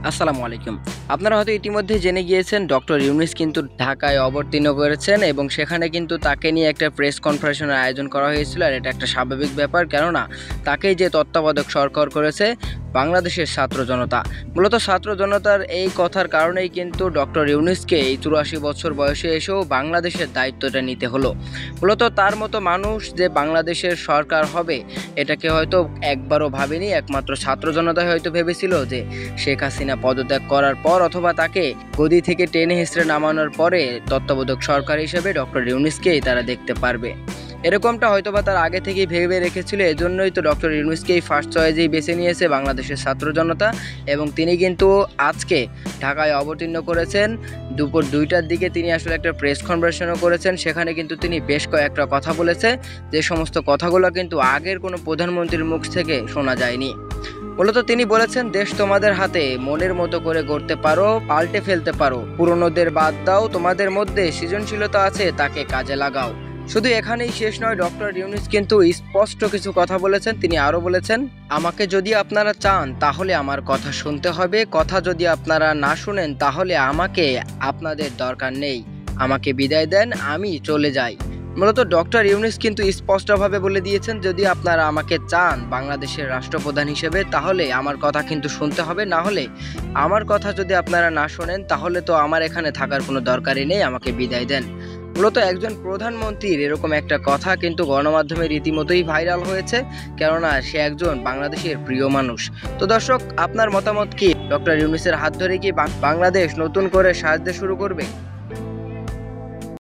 আসসালামু আলাইকুম। আপনারা হয়তো ইতিমধ্যে জেনে গিয়েছেন ডক্টর ইউনূস কিন্তু ঢাকায় অবতীর্ণ করেছেন এবং সেখানে কিন্তু তাকে নিয়ে একটা প্রেস কনফারেন্সের আয়োজন করা হয়েছিল। আর এটা একটা স্বাভাবিক ব্যাপার, কেননা তাকেই যে তত্ত্বাবধায়ক সরকার করেছে বাংলাদেশের ছাত্র জনতা। মূলত ছাত্র জনতার এই কথার কারণেই কিন্তু ডক্টর ইউনূসকে এই ৮৪ বছর বয়সে এসেও বাংলাদেশের দায়িত্বটা নিতে হলো। মূলত তার মতো মানুষ যে বাংলাদেশের সরকার হবে এটাকে হয়তো একবারও ভাবেনি, একমাত্র ছাত্র জনতাই হয়তো ভেবেছিল যে শেখ হাসিনা পদত্যাগ করার পর অথবা তাকে গদি থেকে টেনে হেঁচড়ে নামানোর পরে তত্ত্বাবধায়ক সরকার হিসেবে ডক্টর ইউনূসকেই তারা দেখতে পারবে। এরকমটা হয়তোবা তার আগে থেকেই ভেবে রেখেছিল, এজন্যই তো ডক্টর ইউনূসকেই ফার্স্ট চয়েসেই বেছে নিয়েছে বাংলাদেশের ছাত্র জনতা। এবং তিনি কিন্তু আজকে ঢাকায় অবতীর্ণ করেছেন। দুপুর ২টার দিকে তিনি আসলে একটা প্রেস কনফারেন্সও করেছেন। সেখানে কিন্তু তিনি বেশ কয়েকটা কথা বলেছে, যে সমস্ত কথাগুলো কিন্তু আগের কোনো প্রধানমন্ত্রীর মুখ থেকে শোনা যায়নি। মূলত তিনি বলেছেন, দেশ তোমাদের হাতে, মনের মতো করে গড়তে পারো, পাল্টে ফেলতে পারো, পুরনোদের বাদ দাও, তোমাদের মধ্যে সৃজনশীলতা আছে তাকে কাজে লাগাও। শুধু এখানেই শেষ নয়, ডক্টর ইউনূস কিন্তু স্পষ্ট কিছু কথা বলেছেন। তিনি আরও বলেছেন, আমাকে যদি আপনারা চান তাহলে আমার কথা শুনতে হবে, কথা যদি আপনারা না শুনেন তাহলে আমাকে আপনাদের দরকার নেই, আমাকে বিদায় দেন, আমি চলে যাই। মূলত ডক্টর ইউনূস কিন্তু স্পষ্টভাবে বলে দিয়েছেন, যদি আপনারা আমাকে চান বাংলাদেশের রাষ্ট্রপ্রধান হিসেবে তাহলে আমার কথা কিন্তু শুনতে হবে, না হলে আমার কথা যদি আপনারা না শোনেন তাহলে তো আমার এখানে থাকার কোনো দরকারই নেই, আমাকে বিদায় দেন। মূলত একজন প্রধানমন্ত্রীর এরকম একটা কথা কিন্তু গণমাধ্যমে রীতিমতোই ভাইরাল হয়েছে, কেননা সে একজন বাংলাদেশের প্রিয় মানুষ। তো দর্শক, আপনার মতামত কি? ডক্টর ইউনূসের হাত ধরে কি বাংলাদেশ নতুন করে সাজতে শুরু করবে?